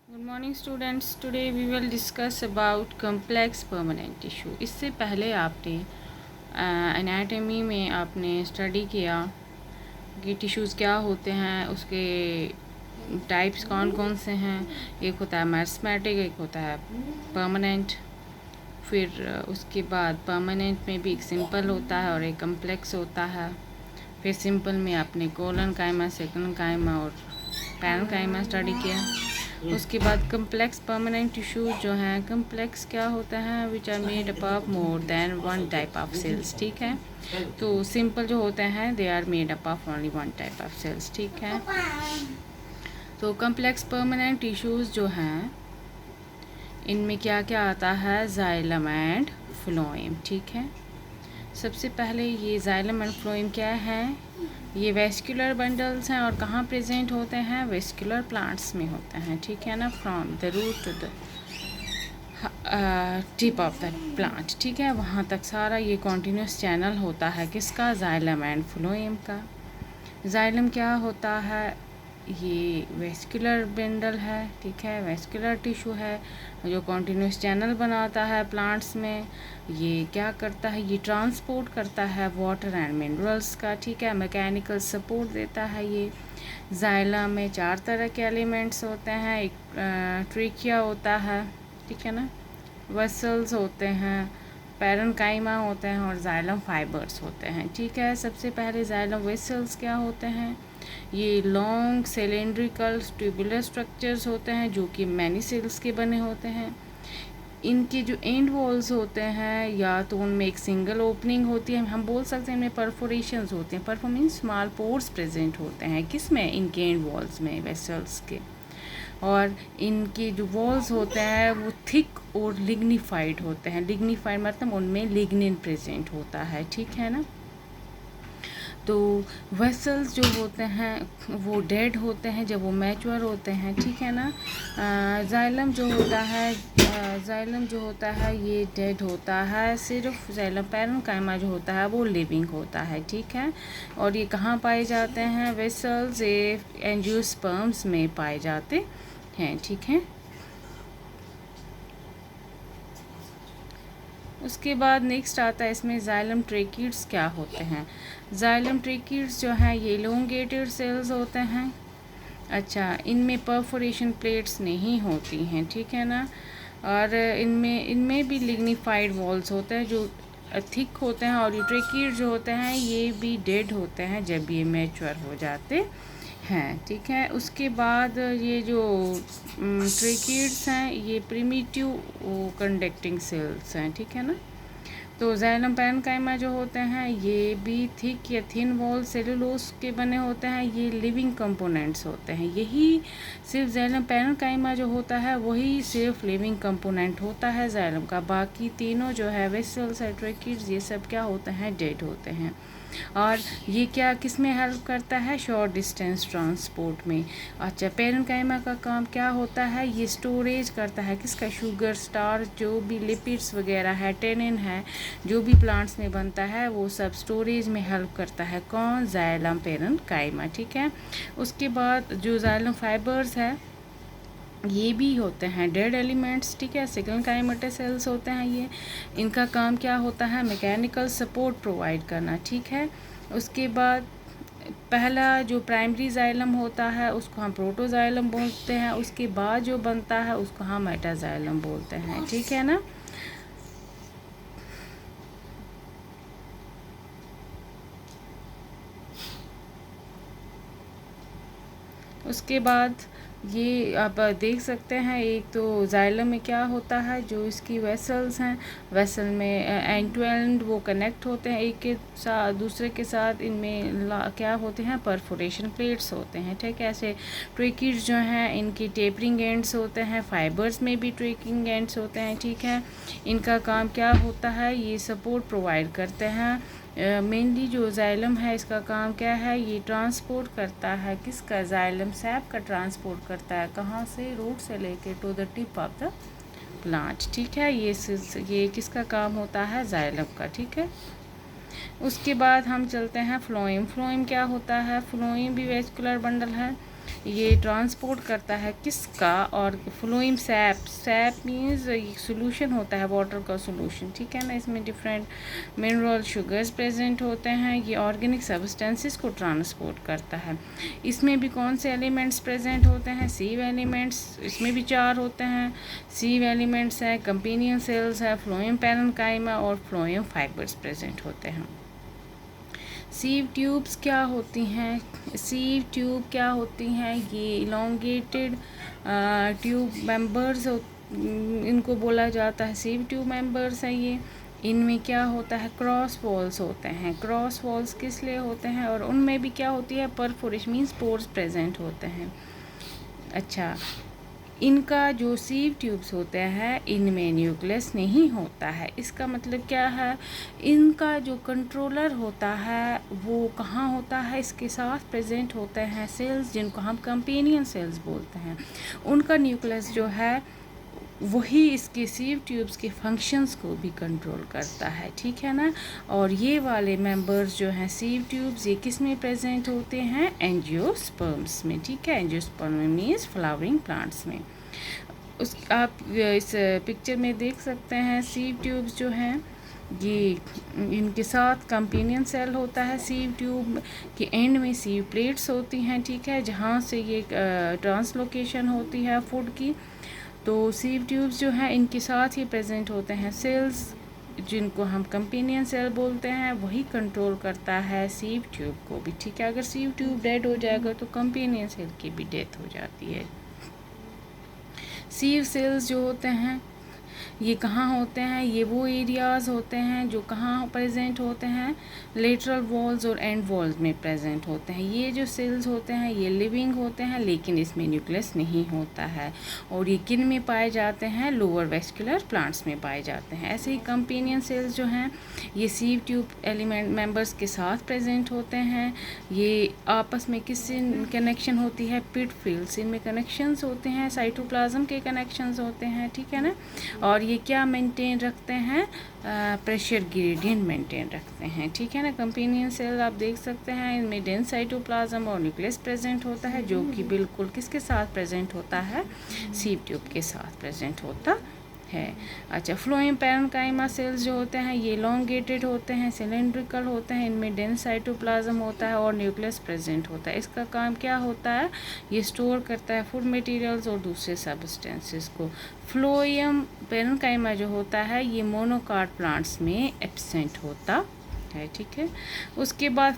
Good morning students. Today we will discuss about complex permanent tissue. इससे पहले आपने anatomy में आपने स्टडी किया कि टिश्यूज़ क्या होते हैं, उसके टाइप्स कौन कौन से हैं। एक होता है मेरिस्मेटिक, एक होता है परमानेंट। फिर उसके बाद परमानेंट में भी एक सिंपल होता है और एक कम्प्लेक्स होता है। फिर सिंपल में आपने कोलन काइमा, सेकंड काइमा और पैरन काइमा स्टडी किया। उसके बाद कम्प्लेक्स परमानेंट टिश्यूज जो हैं, कम्प्लेक्स क्या होता है, which are made up of more than one type of cells. ठीक है, तो सिंपल जो होते हैं they are made up of only one type of cells. ठीक है, तो कम्प्लेक्स परमानेंट टिश्यूज जो हैं इनमें क्या क्या आता है, जाइलम एंड फ्लोएम। ठीक है, सबसे पहले ये जाइलम एंड फ्लोएम क्या है, ये वेस्कुलर बंडल्स हैं और कहाँ प्रेजेंट होते हैं, वेस्कुलर प्लांट्स में होते हैं। ठीक है ना, from the root to the tip of the plant. ठीक है, वहाँ तक सारा ये कॉन्टीन्यूस चैनल होता है किसका, जाइलम एंड फ्लोएम का। जाइलम क्या होता है, ये वेस्कुलर बंडल है। ठीक है, वेस्कुलर टिश्यू है जो कॉन्टीन्यूस चैनल बनाता है प्लांट्स में। ये क्या करता है, ये ट्रांसपोर्ट करता है वाटर एंड मिनरल्स का। ठीक है, मैकेनिकल सपोर्ट देता है ये। जाइलम में 4 तरह के एलिमेंट्स होते हैं। एक ट्रिकिया होता है, ठीक है ना, वेसल्स होते हैं, पैरेन्काइमा होते हैं और जाइलम फाइबर्स होते हैं। ठीक है, सबसे पहले जाइलम वेसल्स क्या होते हैं, ये लॉन्ग सिलेंड्रिकल ट्यूबुलर स्ट्रक्चर्स होते हैं जो कि मैनी सेल्स के बने होते हैं। इनके जो एंड वॉल्स होते हैं या तो उनमें एक सिंगल ओपनिंग होती है, हम बोल सकते हैं इनमें परफोरेशंस होते हैं। परफोर मीन्स स्मॉल पोर्स प्रेजेंट होते हैं किसमें, इनके एंड वॉल्स में, वेसल्स के। और इनके जो वॉल्स होते हैं वो थिक और लिग्निफाइड होते हैं। लिग्निफाइड मतलब उनमें लिग्निन प्रेजेंट होता है। ठीक है ना, तो वेसल्स जो होते हैं वो डेड होते हैं जब वो मैच्योर होते हैं। ठीक है ना, जाइलम जो होता है, जाइलम जो होता है ये डेड होता है। सिर्फ जाइलम पैरेन्काइमा जो होता है वो लिविंग होता है। ठीक है, और ये कहाँ पाए जाते हैं, वेसल्स एंजियोस्पर्म्स में पाए जाते हैं। ठीक है, उसके बाद नेक्स्ट आता है इसमें जाइलम ट्रेकिड्स क्या होते हैं। जाइलम ट्रेकिड्स जो हैं ये एलोंगेटेड सेल्स होते हैं। अच्छा, इनमें परफोरेशन प्लेट्स नहीं होती हैं। ठीक है ना, और इनमें इनमें भी लिग्निफाइड वॉल्स होते हैं जो थिक होते हैं। और ये ट्रेकिड जो होते हैं ये भी डेड होते हैं जब ये मैच्योर हो जाते हैं। ठीक है, उसके बाद ये जो ट्रेकिड्स हैं ये प्रिमिटिव कंडक्टिंग सेल्स हैं। ठीक है ना, तो जाइलम पैरेन्काइमा जो होते हैं ये भी थिक या थिन वॉल सेलुलोज के बने होते हैं। ये लिविंग कंपोनेंट्स होते हैं। यही सिर्फ जाइलम पैरेन्काइमा जो होता है वही सिर्फ लिविंग कंपोनेंट होता है जाइलम का। बाकी तीनों जो है वेसल्स, ट्रेकिड्स, ये सब क्या होते हैं, डेड होते हैं। और ये क्या किस में हेल्प करता है, शॉर्ट डिस्टेंस ट्रांसपोर्ट में। अच्छा, पैरेन्काइमा का काम क्या होता है, ये स्टोरेज करता है किसका, शुगर, स्टार्च, जो भी लिपिड्स वगैरह है, टेनिन है, जो भी प्लांट्स में बनता है वो सब स्टोरेज में हेल्प करता है। कौन, जाइलम पैरेन्काइमा। ठीक है, उसके बाद जो जाइलम फाइबर्स है ये भी होते हैं डेड एलिमेंट्स। ठीक है, सेकंड काइमेटा सेल्स होते हैं ये। इनका काम क्या होता है, मैकेनिकल सपोर्ट प्रोवाइड करना। ठीक है, उसके बाद पहला जो प्राइमरी जाइलम होता है उसको हम प्रोटोजाइलम बोलते हैं। उसके बाद जो बनता है उसको हम मेटाजाइलम बोलते हैं। ठीक है ना, उसके बाद ये आप देख सकते हैं, एक तो जाइलम में क्या होता है, जो इसकी वेसल्स हैं, वेसल में एंड टू एंड वो कनेक्ट होते हैं एक के साथ दूसरे के साथ। इनमें क्या होते हैं, परफोरेशन प्लेट्स होते हैं। ठीक है, ऐसे ट्रेकिड्स जो हैं इनकी टेपरिंग एंड्स होते हैं। फाइबर्स में भी ट्रेकिंग एंड्स होते हैं। ठीक है, इनका काम क्या होता है, ये सपोर्ट प्रोवाइड करते हैं। मेनली जो जाइलम है इसका काम क्या है, ये ट्रांसपोर्ट करता है किसका, जाइलम सैप का ट्रांसपोर्ट करता है। कहाँ से, रूट से लेके to the tip of the plant. ठीक है, ये किसका काम होता है, जाइलम का। ठीक है, उसके बाद हम चलते हैं फ्लोएम। फ्लोएम क्या होता है, फ्लोएम भी वेस्कुलर बंडल है। ये ट्रांसपोर्ट करता है किसका, और फ्लोइम सैप मीन्स सोल्यूशन होता है, वाटर का सोल्यूशन, ठीक है ना। इसमें डिफरेंट मिनरल शुगर्स प्रेजेंट होते हैं, ये ऑर्गेनिक सब्सटेंसेस को ट्रांसपोर्ट करता है। इसमें भी कौन से एलिमेंट्स प्रेजेंट होते हैं, सीव एलिमेंट्स, इसमें भी 4 होते हैं। सीव एलिमेंट्स है, कंपेनियन सेल्स है, फ्लोएम पैरेन्काइमा और फ्लोएम फाइबर्स प्रेजेंट होते हैं। सीव ट्यूब्स क्या होती हैं, सीव ट्यूब क्या होती हैं, ये इलोंगेटेड ट्यूब मेंबर्स इनको बोला जाता है, सीव ट्यूब मेंबर्स हैं ये। इनमें क्या होता है, क्रॉस वॉल्स होते हैं। क्रॉस वॉल्स किस लिए होते हैं, और उनमें भी क्या होती है, परफोरेशन मीन्स पोर्स प्रेजेंट होते हैं। अच्छा, इनका जो सीव ट्यूब्स होते हैं इनमें न्यूक्लियस नहीं होता है। इसका मतलब क्या है, इनका जो कंट्रोलर होता है वो कहाँ होता है, इसके साथ प्रेजेंट होते हैं सेल्स जिनको हम कंपेनियन सेल्स बोलते हैं। उनका न्यूक्लियस जो है वही इसके सीव ट्यूब्स के फंक्शंस को भी कंट्रोल करता है, ठीक है ना। और ये वाले मेंबर्स जो हैं सीव ट्यूब्स, ये किस में प्रेजेंट होते हैं, एंजियोस्पर्म्स में, ठीक है। एंजियोस्पर्म मीन्स फ्लावरिंग प्लांट्स में। उस आप इस पिक्चर में देख सकते हैं सीव ट्यूब्स जो हैं ये, इनके साथ कंपेनियन सेल होता है। सीव ट्यूब के एंड में सीव प्लेट्स होती हैं, ठीक है, जहाँ से ये ट्रांसलोकेशन होती है फूड की। तो सीव ट्यूब्स जो हैं इनके साथ ही प्रेजेंट होते हैं सेल्स जिनको हम कंपेनियन सेल बोलते हैं, वही कंट्रोल करता है सीव ट्यूब को भी, ठीक है। अगर सीव ट्यूब डेड हो जाएगा तो कंपेनियन सेल की भी डेथ हो जाती है। सीव सेल्स जो होते हैं ये कहाँ होते हैं, ये वो एरियाज़ होते हैं जो कहाँ प्रेजेंट होते हैं, लेटरल वॉल्स और एंड वॉल्स में प्रेजेंट होते हैं। ये जो सेल्स होते हैं ये लिविंग होते हैं लेकिन इसमें न्यूक्लियस नहीं होता है, और ये किन में पाए जाते हैं, लोअर वेस्कुलर प्लांट्स में पाए जाते हैं। ऐसे ही कंपेनियन सेल्स जो हैं ये सीव ट्यूब एलिमेंट मेंबर्स के साथ प्रेजेंट होते हैं। ये आपस में किससे कनेक्शन होती है, पिट फील्ड्स, इनमें कनेक्शंस होते हैं, साइटोप्लाज्म के कनेक्शंस होते हैं, ठीक है ना। और ये क्या मेंटेन रखते हैं, प्रेशर ग्रेडियंट मेंटेन रखते हैं, ठीक है ना। कंपेनियन सेल आप देख सकते हैं इनमें डेंस साइटोप्लाज्म और न्यूक्लियस प्रेजेंट होता है, जो कि बिल्कुल किसके साथ प्रेजेंट होता है, सीव ट्यूब के साथ प्रेजेंट होता है। अच्छा, फ्लोएम पैरेन्काइमा सेल्स जो होते हैं ये एलोंगेटेड होते हैं, सिलेंड्रिकल होते हैं, इनमें डेंस साइटोप्लाज्म होता है और न्यूक्लियस प्रेजेंट होता है। इसका काम क्या होता है, ये स्टोर करता है फूड मटेरियल्स और दूसरे सब्सटेंसेस को। फ्लोएम पैरेन्काइमा जो होता है ये मोनोकाट प्लांट्स में एब्सेंट होता है, ठीक है। उसके बाद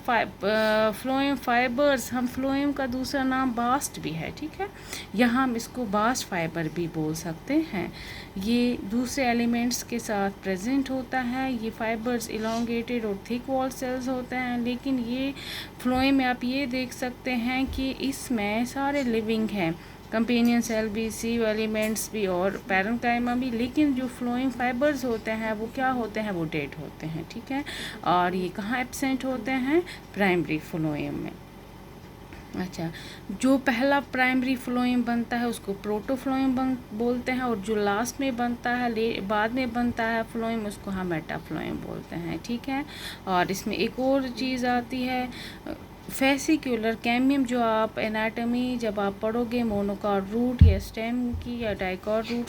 फ्लोएम फाइबर्स, हम फ्लोएम का दूसरा नाम बास्ट भी है, ठीक है, यहाँ हम इसको बास्ट फाइबर भी बोल सकते हैं। ये दूसरे एलिमेंट्स के साथ प्रेजेंट होता है। ये फाइबर्स इलोंगेटेड और थिक वॉल सेल्स होते हैं, लेकिन ये फ्लोएम में आप ये देख सकते हैं कि इसमें सारे लिविंग हैं, कंपेनियन सेल भी, सीव एलिमेंट्स भी और पैरेन्काइमा भी, लेकिन जो फ्लोइंग फाइबर्स होते हैं वो क्या होते हैं, वो डेड होते हैं, ठीक है। और ये कहाँ एब्सेंट होते हैं, प्राइमरी फ्लोएम में। अच्छा, जो पहला प्राइमरी फ्लोएम बनता है उसको प्रोटोफ्लोएम बोलते हैं, और जो लास्ट में बनता है, बाद में बनता है फ्लोएम, उसको हम मेटाफ्लोएम बोलते हैं, ठीक है। और इसमें एक और चीज़ आती है फेसिक्यूलर कैम्बियम, जो आप एनाटॉमी जब आप पढ़ोगे मोनोकॉट रूट या स्टेम की या डाइकॉट रूट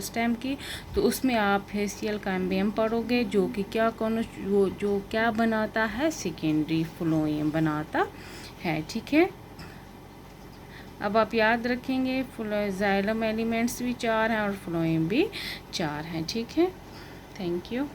स्टेम की, तो उसमें आप फेसियल कैम्बियम पढ़ोगे जो कि क्या जो क्या बनाता है, सेकेंडरी फ्लोएम बनाता है, ठीक है। अब आप याद रखेंगे जाइलम एलिमेंट्स भी 4 हैं और फ्लोएम भी 4 हैं, ठीक है। Thank you.